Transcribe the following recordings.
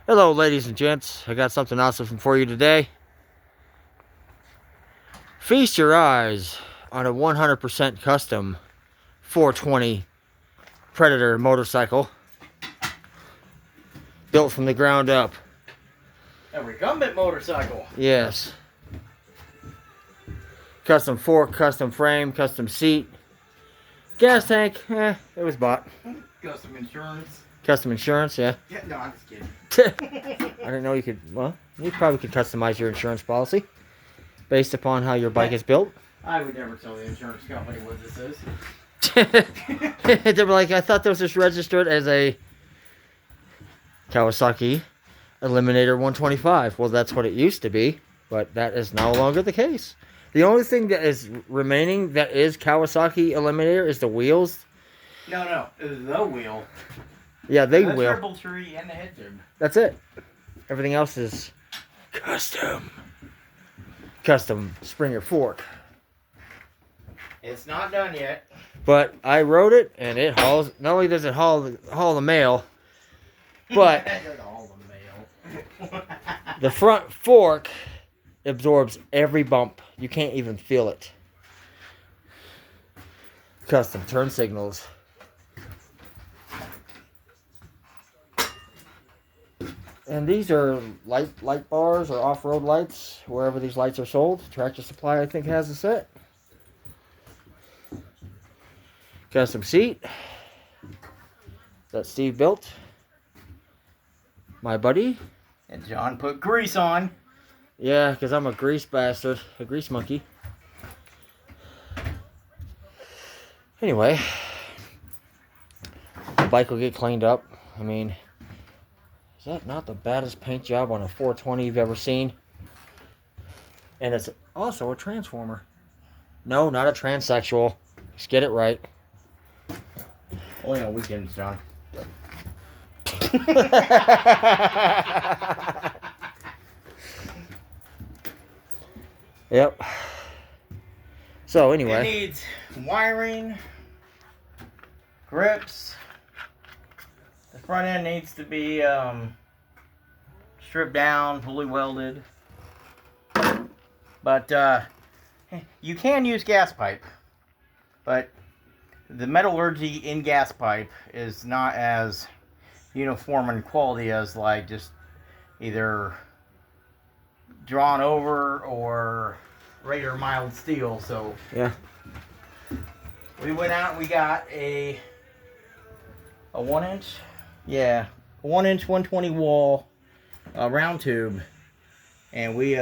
Hello, ladies and gents. I got something awesome for you today. Feast your eyes on a 100% custom 420 Predator motorcycle built from the ground up. A recumbent motorcycle. Yes. Custom fork, custom frame, custom seat. Gas tank, it was bought. Custom insurance. Custom insurance, yeah. Yeah, no, I'm just kidding. I didn't know you could, well, you probably could customize your insurance policy based upon how your bike is built. I would never tell the insurance company what this is. They were like, I thought this was registered as a Kawasaki Eliminator 125. Well, that's what it used to be, but that is no longer the case. The only thing that is remaining that is Kawasaki Eliminator is the wheels. No, the wheel. Yeah, the The wheel. triple tree and the head tube. That's it. Everything else is custom. Custom Springer fork. It's not done yet. But I rode it, and it hauls. Not only does it haul the mail, but All the mail. the front fork absorbs every bump. You can't even feel it. Custom turn signals. And these are light bars or off-road lights, wherever these lights are sold. Tractor Supply, I think, has a set. Custom seat that Steve built. My buddy. And John put grease on. Yeah, because I'm a grease bastard. A grease monkey. Anyway. The bike will get cleaned up. I mean, is that not the baddest paint job on a 420 you've ever seen? And it's also a transformer. No, not a transsexual. Just get it right. Only on weekends, John. Yep. So It anyway, needs wiring, grips. The front end needs to be stripped down, fully welded. But you can use gas pipe, but the metallurgy in gas pipe is not as uniform in quality as like just either drawn over or regular mild steel. So yeah. we went out and we got a 1-inch, yeah, 1-inch 120 wall round tube, and we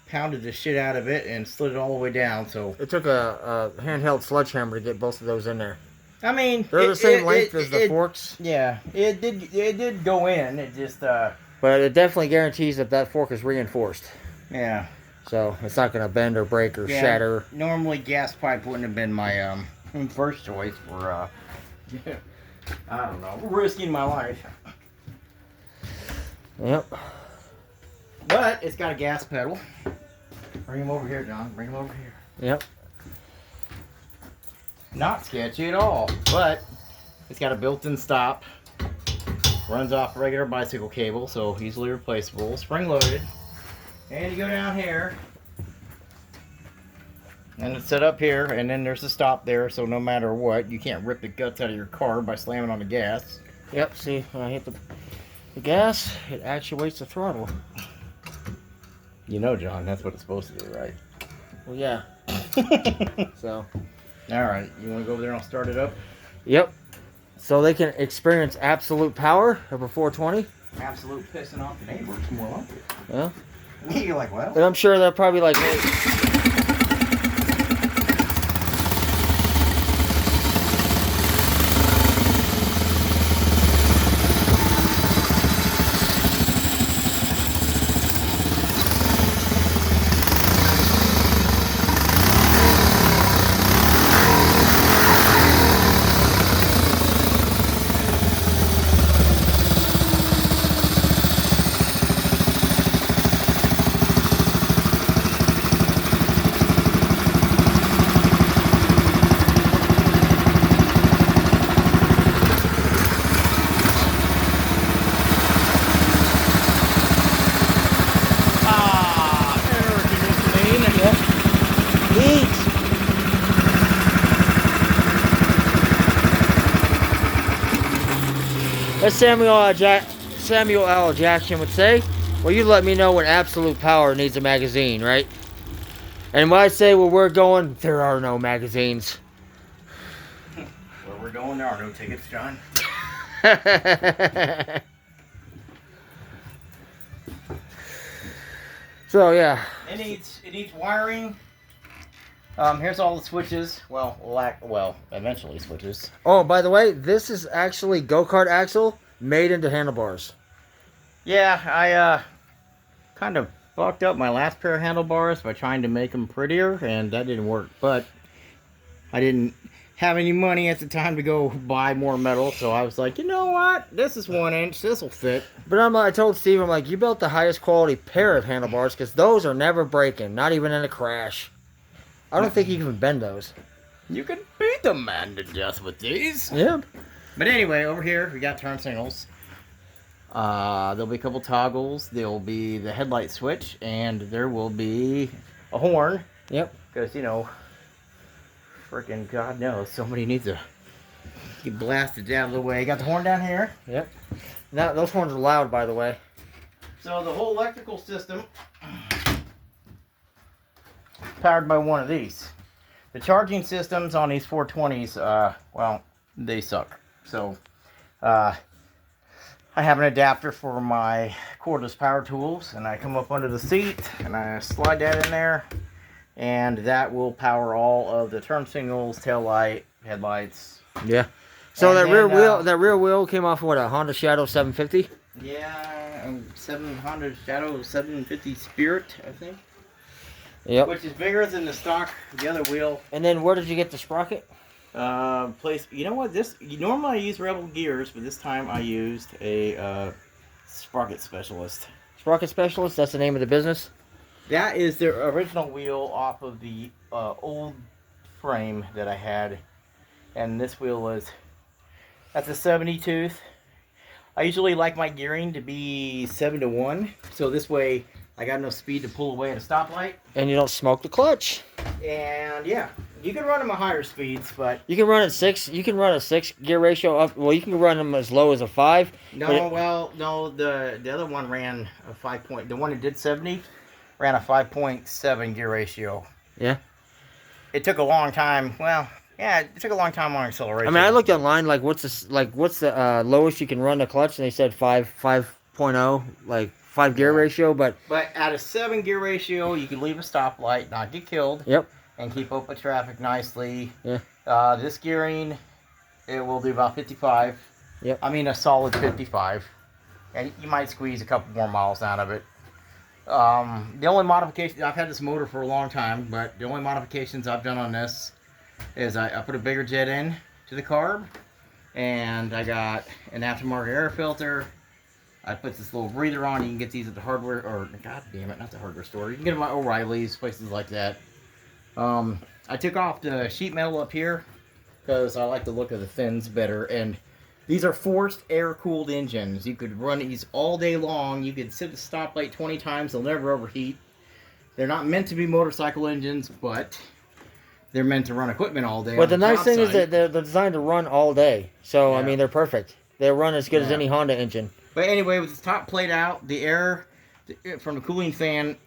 pounded the shit out of it and slid it all the way down. So It took a handheld sledgehammer to get both of those in there. I mean, They're the same length as the forks. Yeah, it did go in. It just But it definitely guarantees that fork is reinforced. yeah. So it's not going to bend or break or Yeah, shatter. Normally, gas pipe wouldn't have been my first choice for I don't know, risking my life. Yep. But it's got a gas pedal. Bring him over here, John. Bring him over here. Yep. Not sketchy at all, but it's got a built-in stop. Runs off regular bicycle cable, so easily replaceable. Spring-loaded. And you go down here. And it's set up here, and then there's a stop there, so no matter what, you can't rip the guts out of your car by slamming on the gas. Yep. See, when I hit the gas, it actuates the throttle. You know, John, that's what it's supposed to do, right? Well, yeah. So. Alright, you want to go over there and I'll start it up? Yep. So they can experience absolute power of a 420. Absolute pissing off the neighbors, more like it. Yeah. You're like, well. And I'm sure they're probably like, hey, As Samuel L. Jackson would say, well, you let me know when absolute power needs a magazine, right? And when I say where we're going, there are no magazines. Where we're going, there are no tickets, John. So yeah. It needs wiring. Here's all the switches. Well, eventually switches. Oh, by the way, this is actually go-kart axle made into handlebars. Yeah, I kind of fucked up my last pair of handlebars by trying to make them prettier, and that didn't work. But I didn't have any money at the time to go buy more metal, so I was like, you know what? This is 1 inch. This will fit. But I told Steve, I'm like, you built the highest quality pair of handlebars because those are never breaking, not even in a crash. I don't think you can bend those. You can beat the man to death with these. Yep. But anyway, over here we got turn signals. There'll be a couple toggles. There'll be the headlight switch, and there will be a horn. Yep. Because, you know, freaking God knows, somebody needs to get blasted out of the way. Got the horn down here. Yep. Now, those horns are loud, by the way. So the whole electrical system powered by one of these. The charging systems on these 420s, well, they suck. So, I have an adapter for my cordless power tools, and I come up under the seat, and I slide that in there, and that will power all of the turn signals, tail light, headlights. Yeah. So And that then, rear wheel came off of what, a Honda Shadow 750? Yeah, 700 Shadow 750 Spirit, I think. Yep. Which is bigger than the other wheel. And then where did you get the sprocket? You know what? Normally I use Rebel gears, but this time I used a sprocket specialist. Sprocket Specialist, that's the name of the business? That is the original wheel off of the old frame that I had, and this wheel that's a 70 tooth. I usually like my gearing to be 7-to-1, so this way I got enough speed to pull away at a stoplight. And you don't smoke the clutch. And yeah, you can run them at higher speeds, but You can run at 6. You can run a 6 gear ratio up. Well, you can run them as low as a 5. no, the other one ran a 5 point. The one that did 70 ran a 5.7 gear ratio. Yeah. It took a long time. Well, yeah, it took a long time on acceleration. I mean, I looked online, what's the lowest you can run the clutch, and they said 5.0, like 5 gear ratio, but at a 7 gear ratio, you can leave a stoplight, not get killed. Yep. And keep up with traffic nicely. Yeah. This gearing, it will do about 55. Yep. I mean, a solid 55. And you might squeeze a couple more miles out of it. The only modification, I've had this motor for a long time, but the only modifications I've done on this is I put a bigger jet in to the carb, and I got an aftermarket air filter. I put this little breather on. You can get these at the hardware, or god damn it, not the hardware store. You can get them at O'Reilly's, places like that. I took off the sheet metal up here because I like the look of the fins better, and these are forced air-cooled engines. You could run these all day long. You could sit at the stoplight 20 times. They'll never overheat. They're not meant to be motorcycle engines, but they're meant to run equipment all day. But the nice thing is that they're designed to run all day. So, Yeah. I mean, they're perfect. They run as good as Yeah. any Honda engine. But anyway, with the top plate out, the air from the cooling fan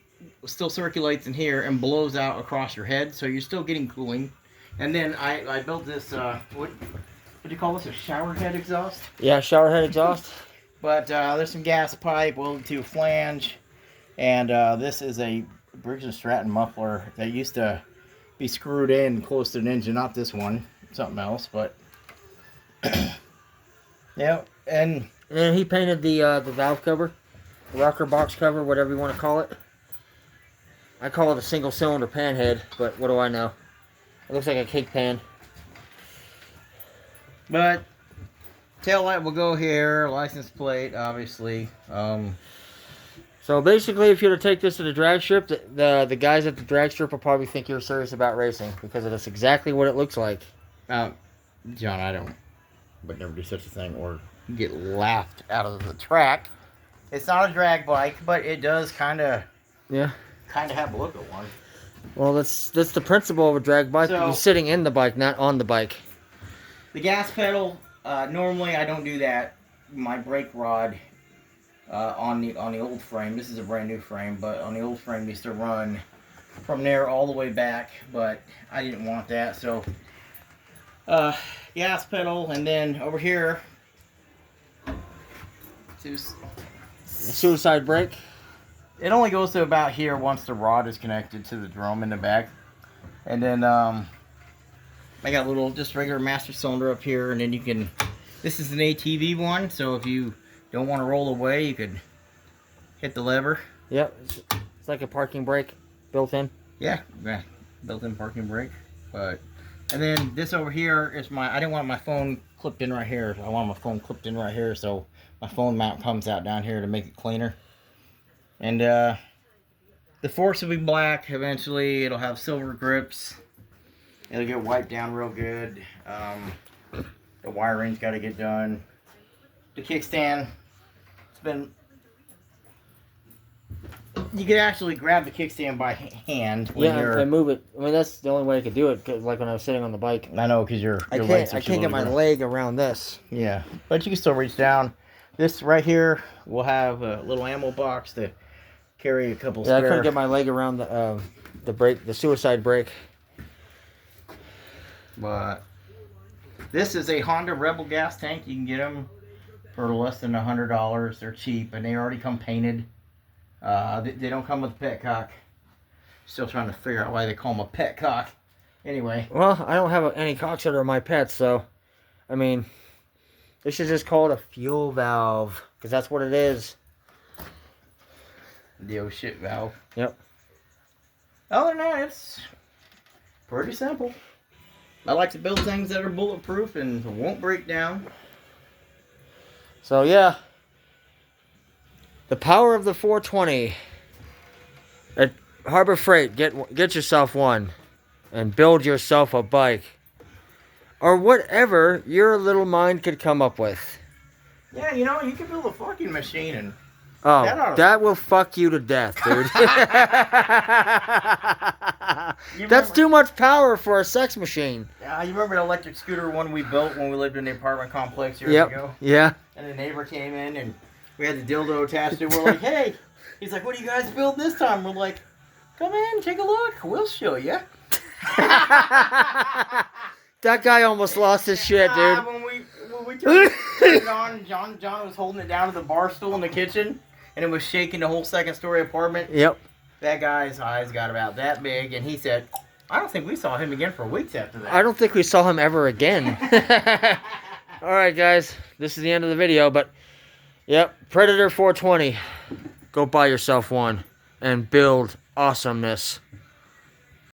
still circulates in here and blows out across your head, so you're still getting cooling. And then I built this, what do you call this, a shower head exhaust? Yeah, shower head exhaust. But there's some gas pipe welded to a flange, and this is a Briggs & Stratton muffler that used to be screwed in close to an engine, not this one, something else, but yeah, and then he painted the valve cover, the rocker box cover, whatever you want to call it. I call it a single cylinder pan head, but what do I know? It looks like a cake pan. But taillight will go here, license plate, obviously. So basically, if you were to take this to the drag strip, the guys at the drag strip will probably think you're serious about racing because that's exactly what it looks like. John, I would never do such a thing or get laughed out of the track. It's not a drag bike, but it does kind of have a look of one. Well, that's the principle of a drag bike. So, you're sitting in the bike, not on the bike. The gas pedal, normally I don't do that my brake rod on the old frame. This is a brand new frame, but on the old frame used to run from there all the way back, but I didn't want that, so gas pedal, and then over here The suicide brake. it only goes to about here once the rod is connected to the drum in the back, and then I got a little just regular master cylinder up here, and then you can, this is an ATV one, so if you don't want to roll away, you could hit the lever. Yep, it's like a parking brake built in. Yeah, built-in parking brake. But and then this over here is my, I didn't want my phone clipped in right here. I want my phone clipped in right here, so my phone mount comes out down here to make it cleaner. And the forks will be black eventually. It'll have silver grips. It'll get wiped down real good. The wiring's got to get done. The kickstand, it's been, you can actually grab the kickstand by hand when you're, and move it. I mean, that's the only way I could do it. 'Cause like when I was sitting on the bike, I know, because your I legs are can't too get my low. leg around this. Yeah, but you can still reach down. This right here will have a little ammo box to carry a couple Yeah, I spare. couldn't get my leg around the brake, the suicide brake. But this is a Honda Rebel gas tank. You can get them for less than $100. They're cheap, and they already come painted. They don't come with petcock. Still trying to figure out why they call them a petcock. Anyway. Well, I don't have any cocks that are my pets, so I mean, they should just call it a fuel valve, because that's what it is. The oh shit valve. Yep. Other than that, it's pretty simple. I like to build things that are bulletproof and won't break down. So yeah, the power of the 420 at Harbor Freight. Get yourself one, and build yourself a bike, or whatever your little mind could come up with. Yeah, you know, you can build a fucking machine and Oh, That that will fuck you to death, dude. That's too much power for a sex machine. You remember the electric scooter one we built when we lived in the apartment complex years Yep. ago? Yeah. And the neighbor came in and we had the dildo attached to it. We're like, hey. He's like, what do you guys build this time? We're like, come in, take a look. We'll show you. That guy almost lost his shit, dude. When we turned it on, John was holding it down to the bar stool in the kitchen, and it was shaking the whole second story apartment. Yep. That guy's eyes got about that big, and he said, I don't think we saw him again for weeks after that. I don't think we saw him ever again. Alright, guys. This is the end of the video, but yep, Predator 420. Go buy yourself one and build awesomeness.